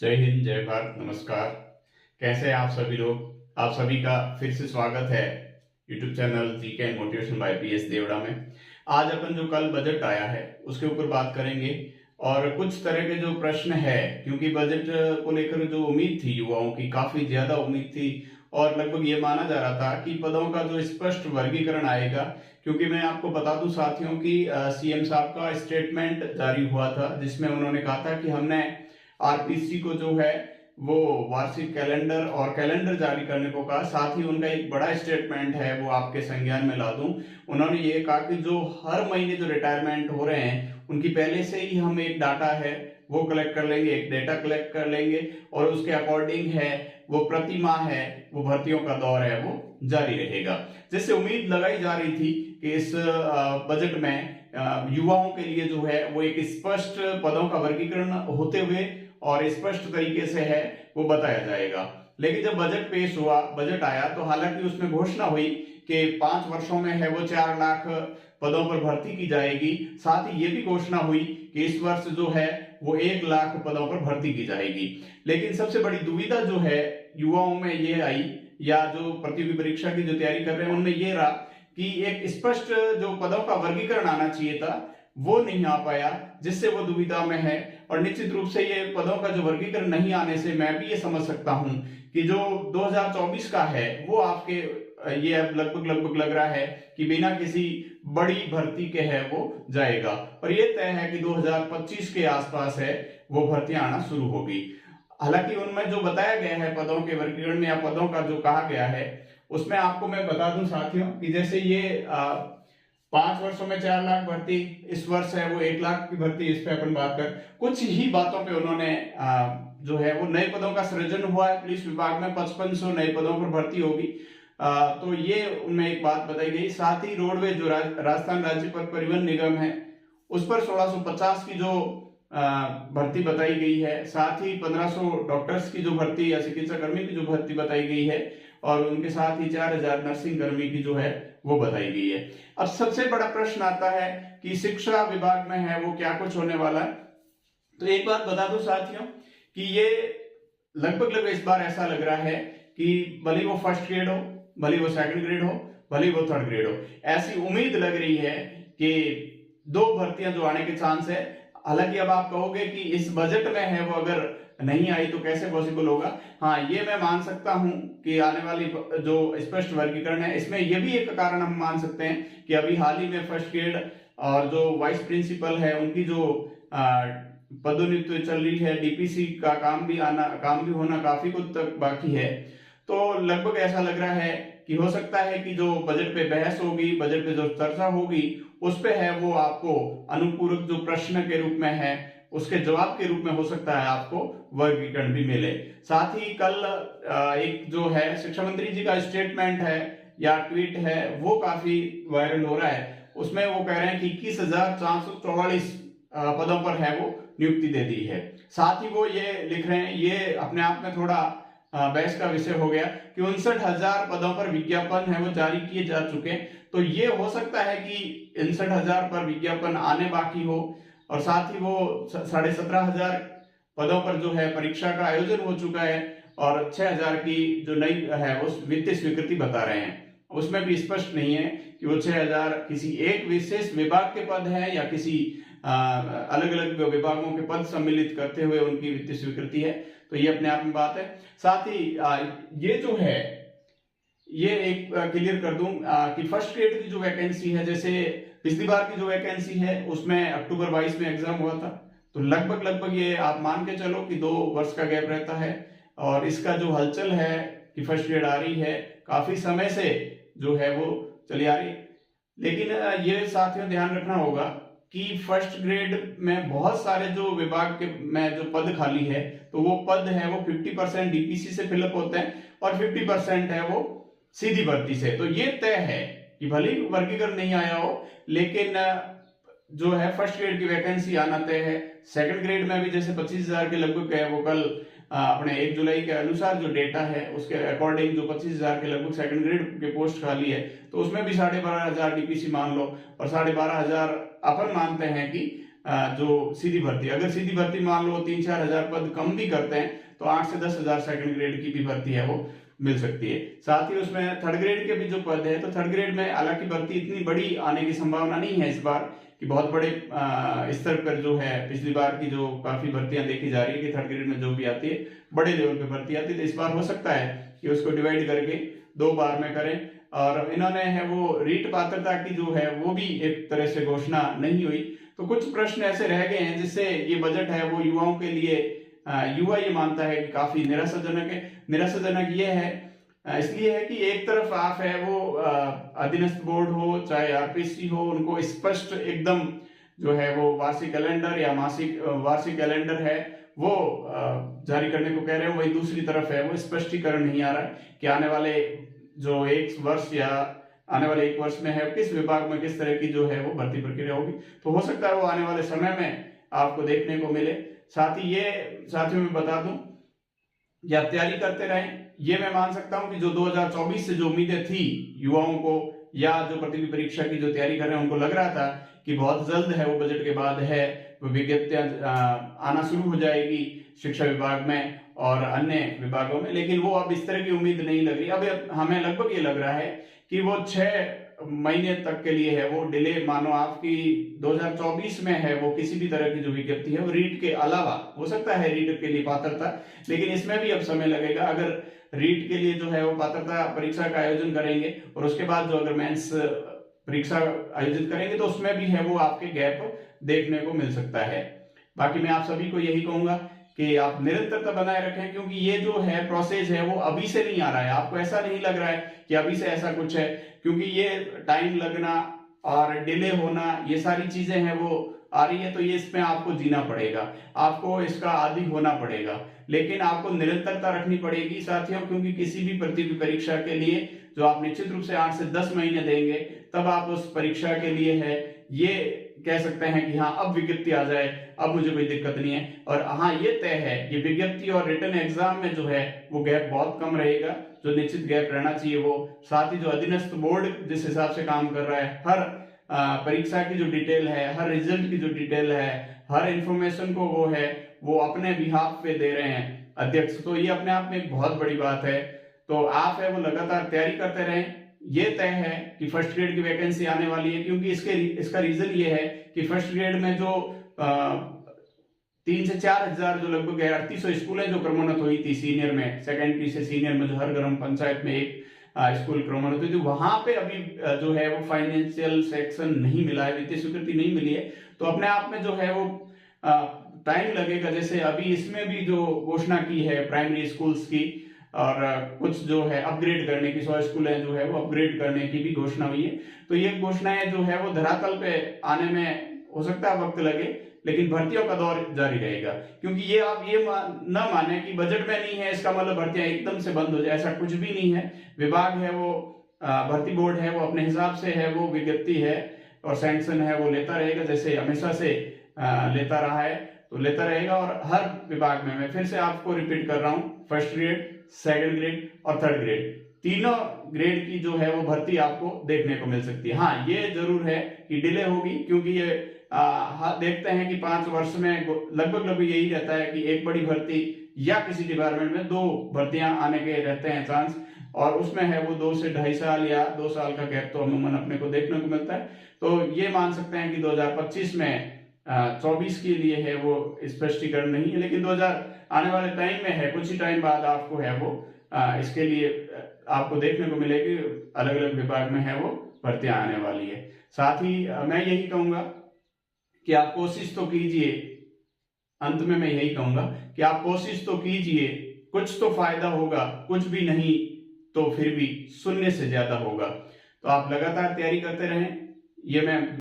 जय हिंद, जय भारत, नमस्कार। कैसे हैं आप सभी लोग? आप सभी का फिर से स्वागत है YouTube channel GK and motivation by PS Devda में। आज अपन जो कल बजट आया है उसके ऊपर बात करेंगे और कुछ तरह के जो प्रश्न है, क्योंकि बजट को लेकर जो उम्मीद थी युवाओं की, काफी ज्यादा उम्मीद थी और लगभग ये माना जा रहा था कि पदों का जो स्पष्ट वर्गीकरण आएगा। क्योंकि मैं आपको बता दूं साथियों की सीएम साहब का स्टेटमेंट जारी हुआ था जिसमें उन्होंने कहा था कि हमने आरपीसी को जो है वो वार्षिक कैलेंडर और कैलेंडर जारी करने को कहा। साथ ही उनका एक बड़ा स्टेटमेंट है, वो आपके संज्ञान में ला दूं। उन्होंने ये कहा कि जो हर महीने जो रिटायरमेंट हो रहे हैं उनकी पहले से ही हम एक डाटा है वो कलेक्ट कर लेंगे, एक डेटा कलेक्ट कर लेंगे और उसके अकॉर्डिंग है वो प्रति माह है वो भर्तियों का दौर है वो जारी रहेगा। जिससे उम्मीद लगाई जा रही थी कि इस बजट में युवाओं के लिए जो है वो एक स्पष्ट पदों का वर्गीकरण होते हुए और स्पष्ट तरीके से है वो बताया जाएगा। लेकिन जब बजट पेश हुआ, बजट आया, तो हालांकि उसमें घोषणा हुई कि 5 वर्षों में है वो 4 लाख पदों पर भर्ती की जाएगी। साथ ही ये भी घोषणा हुई कि इस वर्ष जो है वो 1 लाख पदों पर भर्ती की जाएगी। लेकिन सबसे बड़ी दुविधा जो है युवाओं में ये आई, या जो प्रतियोगी परीक्षा की जो तैयारी कर रहे हैं उनमें ये रहा कि एक स्पष्ट जो पदों का वर्गीकरण आना चाहिए था वो नहीं आ पाया, जिससे वो दुविधा में है। और निश्चित रूप से ये पदों का जो वर्गीकरण नहीं आने से मैं भी ये समझ सकता हूं कि जो 2024 का है वो आपके ये अब लगभग लग रहा है कि बिना किसी बड़ी भर्ती के है वो जाएगा। और ये तय है कि 2025 के आसपास है वो भर्तियां आना शुरू होगी। हालांकि उनमें जो बताया गया है पदों के वर्गीकरण में या पदों का जो कहा गया है उसमें आपको मैं बता दूं साथियों कि जैसे ये 5 वर्षों में 4 लाख भर्ती, इस वर्ष है वो 1 लाख की भर्ती। इस पे अपन बात कर कुछ ही बातों पे उन्होंने जो है वो नए पदों का सृजन हुआ है। पुलिस विभाग में 5500 नए पदों पर भर्ती होगी, तो ये उनमें एक बात बताई गई। साथ ही रोडवेज जो राजस्थान राज्य पथ परिवहन निगम है उस पर 1650 की जो भर्ती बताई गई है। साथ ही 1500 डॉक्टर्स की जो भर्ती या चिकित्सा कर्मी की जो भर्ती बताई गई है और उनके साथ ही 4000 नर्सिंग कर्मी की जो है वो बताई गई है। अब सबसे बड़ा प्रश्न आता है कि शिक्षा विभाग में है वो क्या कुछ होने वाला है। तो एक बात बता दूं साथियों कि ये लगभग इस बार ऐसा लग रहा है कि भले वो फर्स्ट ग्रेड हो, भले वो सेकंड ग्रेड हो, भले वो थर्ड ग्रेड हो, ऐसी उम्मीद लग रही है कि 2 भर्तियां जो आने के चांस है। हालांकि अब आप कहोगे कि इस बजट में है वो अगर नहीं आई तो कैसे पॉसिबल होगा। हाँ, ये मैं मान सकता हूं कि आने वाली जो स्पष्ट वर्गीकरण है इसमें ये भी एक कारण हम मान सकते हैं कि अभी हाल ही में फर्स्ट ग्रेड और जो वाइस प्रिंसिपल है उनकी जो पदोन्नति चल रही है, डीपीसी का काम भी होना काफी कुछ तक बाकी है। तो लगभग ऐसा लग रहा है कि हो सकता है कि जो बजट पे बहस होगी, बजट पे जो चर्चा होगी उस पे है वो आपको अनुपूरक जो प्रश्न के रूप में है उसके जवाब के रूप में हो सकता है आपको वर्गीकरण भी मिले। साथ ही कल एक जो है शिक्षा मंत्री जी का स्टेटमेंट है या ट्वीट है वो काफी वायरल हो रहा है। उसमें वो कह रहे हैं कि 21,444 पदों पर है वो नियुक्ति दे दी है। साथ ही वो ये लिख रहे हैं, ये अपने आप में थोड़ा बहस का विषय हो गया कि 59,000 पदों पर विज्ञापन है वो जारी किए जा चुके हैं। तो ये हो सकता है कि 59,000 पर विज्ञापन आने बाकी हो और साथ ही वो 17,500 पदों पर जो है परीक्षा का आयोजन हो चुका है और 6,000 की जो नई है वो वित्तीय स्वीकृति बता रहे हैं। उसमें भी स्पष्ट नहीं है कि वो 6,000 किसी एक विशेष विभाग के पद है या किसी अलग अलग विभागों के पद सम्मिलित करते हुए उनकी वित्तीय स्वीकृति है। तो ये अपने आप में बात है। साथ ही ये जो है ये एक क्लियर कर दूं कि फर्स्ट ग्रेड की जो वैकेंसी है, जैसे पिछली बार की जो वैकेंसी है उसमें अक्टूबर 22 में एग्जाम हुआ था, तो लगभग ये आप मान के चलो कि 2 वर्ष का गैप रहता है। और इसका जो हलचल है कि फर्स्ट ग्रेड आ रही है काफी समय से जो है वो चली आ रही। लेकिन ये साथियों ध्यान रखना होगा कि फर्स्ट ग्रेड में बहुत सारे जो विभाग के में जो पद खाली है तो वो पद है वो 50% डीपीसी से फिलअप होते हैं और 50% है वो सीधी भर्ती से। तो ये तय है कि भले ही वर्गीकरण नहीं आया हो लेकिन जो है फर्स्ट ग्रेड की वैकेंसी आना तय है। सेकंड ग्रेड में भी जैसे 25,000 के लगभग है वो कल अपने 1 जुलाई के अनुसार जो डेटा है उसके अकॉर्डिंग जो 25,000 के लगभग सेकंड ग्रेड के पोस्ट खाली है, तो उसमें भी 12,500 डीपीसी मान लो और 12,500 अपन मानते हैं कि जो सीधी भर्ती, अगर सीधी भर्ती मान लो 3-4 हजार पद कम भी करते हैं तो 8 से 10 हजार सेकंड ग्रेड की भी भर्ती है वो मिल सकती है। साथ ही उसमें थर्ड ग्रेड के भी जो पद है, तो थर्ड ग्रेड में हालांकि भर्ती इतनी बड़ी आने की संभावना नहीं है इस बार कि बहुत बड़े स्तर पर जो है, पिछली बार की जो काफी भर्तियां देखी जा रही है कि थर्ड ग्रेड में जो भी आती है बड़े लेवल पे भर्ती आती है, तो इस बार हो सकता है कि उसको डिवाइड करके 2 बार में करें। और इन्होंने है वो रीट पात्रता की जो है वो भी एक तरह से घोषणा नहीं हुई, तो कुछ प्रश्न ऐसे रह गए हैं जिससे ये बजट है वो युवाओं के लिए, युवा ये मानता है कि काफी निराशाजनक है। निराशाजनक ये है इसलिए है कि एक तरफ आप है वो अधीनस्थ बोर्ड हो चाहे आरपीएससी हो, उनको स्पष्ट एकदम जो है वो वार्षिक कैलेंडर या मासिक वार्षिक कैलेंडर है वो जारी करने को कह रहे हैं। वही दूसरी तरफ है वो स्पष्टीकरण नहीं आ रहा है कि आने वाले जो 1 वर्ष या आने वाले 1 वर्ष में है किस विभाग में किस तरह की जो है वो भर्ती प्रक्रिया होगी, तो हो सकता है वो आने वाले समय में आपको देखने को मिले। साथ ही ये साथियों में बता दूं कि आप तैयारी करते रहें। ये मैं मान सकता हूं कि जो 2024 से जो उम्मीदें थी युवाओं को या जो प्रतियोगी परीक्षा की जो तैयारी कर रहे हैं उनको लग रहा था कि बहुत जल्द है वो बजट के बाद है वो विज्ञप्तियां आना शुरू हो जाएगी शिक्षा विभाग में और अन्य विभागों में, लेकिन वो अब इस तरह की उम्मीद नहीं लग रही। अब हमें लगभग ये लग रहा है कि वो 6 महीने तक के लिए है वो डिले, मानो आपकी 2024 में है वो किसी भी तरह की जो विज्ञप्ति है वो रीट के अलावा हो सकता है रीट के लिए पात्रता, लेकिन इसमें भी अब समय लगेगा। अगर रीट के लिए जो है वो पात्रता परीक्षा का आयोजन करेंगे और उसके बाद जो अगर मेंस परीक्षा आयोजित करेंगे तो उसमें भी है वो आपके गैप देखने को मिल सकता है। बाकी मैं आप सभी को यही कहूंगा कि आप निरंतरता बनाए रखें, क्योंकि ये जो है प्रोसेस है वो अभी से नहीं आ रहा है। आपको ऐसा नहीं लग रहा है कि अभी से ऐसा कुछ है, क्योंकि ये टाइम लगना और डिले होना ये सारी चीजें हैं वो आ रही है, तो ये इसमें आपको जीना पड़ेगा, आपको इसका आदी होना पड़ेगा, लेकिन आपको निरंतरता रखनी पड़ेगी साथियों, क्योंकि किसी भी प्रतियोगी परीक्षा के लिए जो आप निश्चित रूप से 8 से 10 महीने देंगे तब आप उस परीक्षा के लिए है ये कह सकते हैं कि हाँ अब विज्ञप्ति आ जाए, अब मुझे कोई दिक्कत नहीं है। और हाँ ये तय है कि विज्ञप्ति और रिटन एग्जाम में जो है वो गैप बहुत कम रहेगा, जो निश्चित गैप रहना चाहिए वो। साथ ही जो अधीनस्थ बोर्ड जिस हिसाब से काम कर रहा है, हर परीक्षा की जो डिटेल है, हर रिजल्ट की जो डिटेल है, हर इंफॉर्मेशन को वो है वो अपने बिहाफ पे दे रहे हैं अध्यक्ष, तो ये अपने आप में एक बहुत बड़ी बात है। तो आप है वो लगातार तैयारी करते रहें। ये तय है कि फर्स्ट ग्रेड की वैकेंसी आने वाली है, क्योंकि इसका रीजन ये है कि फर्स्ट ग्रेड में जो 3 से 4 हजार जो लगभग 3800 स्कूल है जो क्रमोन्नत हुई थी सीनियर में, सेकेंडरी से सीनियर में जो हर ग्राम पंचायत में एक स्कूल क्रमोन्नत हुई थी, वहां पे अभी जो है वो फाइनेंशियल सेक्शन नहीं मिला है, वित्तीय स्वीकृति नहीं मिली है, तो अपने आप में जो है वो टाइम लगेगा। जैसे अभी इसमें भी जो घोषणा की है प्राइमरी स्कूल्स की और कुछ जो है अपग्रेड करने की, 100 स्कूल है जो है वो अपग्रेड करने की भी घोषणा हुई है, तो ये घोषणाएं जो है वो धरातल पे आने में हो सकता है वक्त लगे, लेकिन भर्तियों का दौर जारी रहेगा। क्योंकि ये आप ये न माने कि बजट में नहीं है इसका मतलब भर्तियां एकदम से बंद हो जाए, ऐसा कुछ भी नहीं है। विभाग है वो भर्ती बोर्ड है वो अपने हिसाब से है वो विज्ञप्ति है और सैंक्शन है वो लेता रहेगा, जैसे हमेशा से लेता रहा है तो लेता रहेगा। और हर विभाग में मैं फिर से आपको रिपीट कर रहा हूँ, फर्स्ट ग्रेड, सेकंड ग्रेड और थर्ड ग्रेड, तीनों ग्रेड की जो है वो भर्ती आपको देखने को मिल सकती है। हाँ ये जरूर है कि डिले होगी, क्योंकि ये देखते हैं कि 5 वर्ष में लगभग यही रहता है कि एक बड़ी भर्ती या किसी डिपार्टमेंट में 2 भर्तियां आने के रहते हैं चांस, और उसमें है वो 2 से 2.5 साल या 2 साल का गैप तो अमूमन अपने को देखने को मिलता है। तो ये मान सकते हैं कि 2025 में 24 के लिए है वो स्पष्टीकरण नहीं है, लेकिन 2000 आने वाले टाइम में है, कुछ ही टाइम बाद आपको है वो इसके लिए आपको देखने को मिलेगी अलग अलग विभाग में है वो भर्तियां आने वाली है। साथ ही मैं यही कहूंगा कि आप कोशिश तो कीजिए, अंत में मैं यही कहूंगा कि आप कोशिश तो कीजिए, कुछ तो फायदा होगा, कुछ भी नहीं तो फिर भी 0 से ज्यादा होगा। तो आप लगातार तैयारी करते रहें, ये मैं